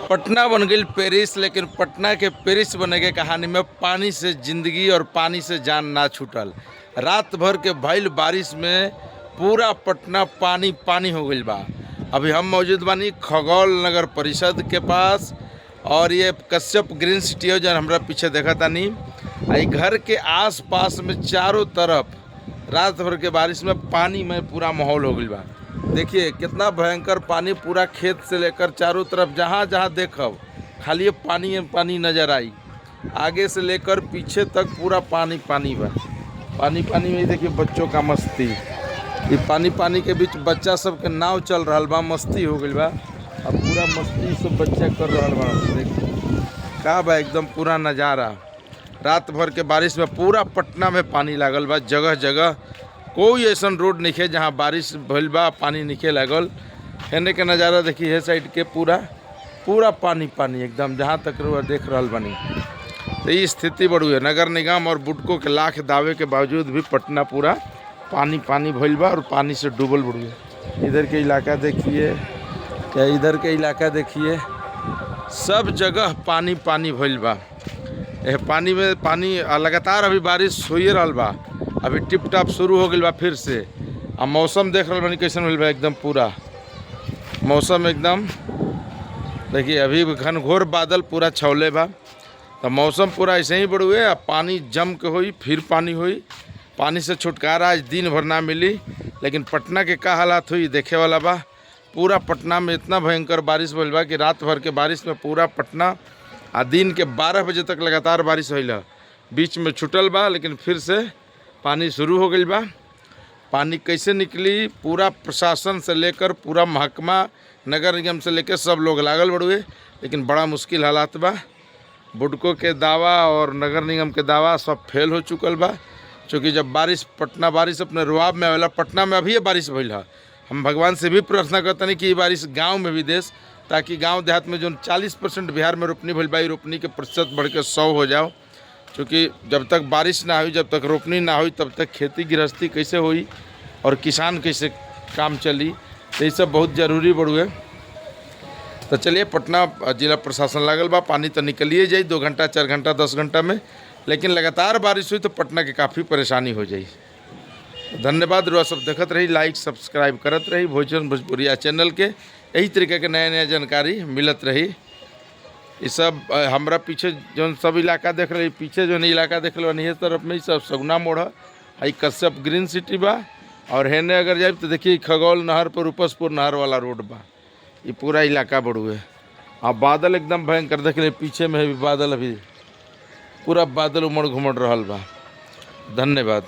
पटना बन गई पेरिस, लेकिन पटना के पेरिस बने के कहानी में पानी से जिंदगी और पानी से जान ना छूटल। रात भर के भइल बारिश में पूरा पटना पानी पानी हो गई बा। अभी हम मौजूद बानी खगौल नगर परिषद के पास, और ये कश्यप ग्रीन सिटी है जो हमरा पीछे देखा तानी। आई घर के आस पास में चारों तरफ रात भर के बारिश में पानी में पूरा माहौल हो गई बा। देखिए कितना भयंकर पानी, पूरा खेत से लेकर चारों तरफ जहाँ जहाँ देखब खाली पानी पानी नज़र आई। आगे से लेकर पीछे तक पूरा पानी पानी बा। पानी पानी में देखिए बच्चों का मस्ती, ये पानी पानी के बीच बच्चा सब के नाव चल रहा बा, मस्ती हो गई बा। अब पूरा मस्ती सब बच्चा कर रहा बा। देखिए का बा एकदम पूरा नज़ारा। रात भर के बारिश में पूरा पटना में पानी लागल बा। जगह जगह कोई ऐसा रोड नहीं है जहाँ बारिश भइल बा पानी नहीं लागल। हेने के नज़ारा देखिए, है साइड के पूरा पूरा पानी पानी एकदम जहाँ तक देख रहा बनी। तो ये स्थिति बड़ी है। नगर निगम और बुडको के लाख दावे के बावजूद भी पटना पूरा पानी पानी भइल बा और पानी से डूबल बड़ी है। इधर के इलाका देखिए, क्या इधर के इलाका देखिए, सब जगह पानी पानी भइल बा। पानी में पानी लगातार अभी बारिश हो रहा बा। अभी टिप टाप शुरू हो गई बा फिर से। अब मौसम देख रहा बानी कैसन होल बा, एकदम पूरा मौसम एकदम देखिए। अभी घनघोर बादल पूरा छौले बा, तो मौसम पूरा ऐसे ही बढ़ुए। अब पानी जम के होई, फिर पानी होई। पानी से छुटकारा आज दिन भर ना मिली, लेकिन पटना के का हालात हुई देखे वाला बा। पूरा पटना में इतना भयंकर बारिश भइल बा कि रात भर के बारिश में पूरा पटना दिन के 12 बजे तक लगातार बारिश होइल। बीच में छुटल बा, लेकिन फिर से पानी शुरू हो गई बा। पानी कैसे निकली, पूरा प्रशासन से लेकर पूरा महकमा नगर निगम से लेकर सब लोग लागल बड़ुए, लेकिन बड़ा मुश्किल हालात बा। बुडको के दावा और नगर निगम के दावा सब फेल हो चुकल बा। चूँकि जब पटना बारिश अपने रुआब में आवेला, पटना में अभी ये बारिश भइल है। हम भगवान से भी प्रार्थना करते हैं कि ये बारिश गाँव में भी देश, ताकि गांव देहात में जो 40% बिहार में रोपनी भइल बा, रोपनी के प्रतिशत बढ़ के 100 हो जाओ। क्योंकि जब तक बारिश ना हुई, जब तक रोपनी ना हुई, तब तक खेती गृहस्थी कैसे हुई और किसान कैसे काम चली, तो ये सब बहुत ज़रूरी बढ़ुए। तो चलिए, पटना जिला प्रशासन लागल बा, पानी तो निकलिए जाए 2 घंटा 4 घंटा 10 घंटा में, लेकिन लगातार बारिश हुई तो पटना के काफ़ी परेशानी हो जाई। धन्यवाद। रुआ सब देखत रही, लाइक सब्सक्राइब करत रही भोजन भोजपुरिया चैनल के। यही तरीके के नया नया जानकारी मिलत रही। ये सब हमरा पीछे जो सब इलाका देख रही, पीछे जो इलाका देख रहे ये तरफ में सब सगुना मोड़ है, कश्यप ग्रीन सिटी बा। और हेने अगर जाए तो देखिए खगौल नहर पर रूपसपुर नहर वाला रोड बा। ये पूरा इलाका बड़ू है। अब बादल एकदम भयंकर देख रहे, पीछे में भी बादल, अभी पूरा बादल उमड़ घुमड़ रहा बा। धन्यवाद।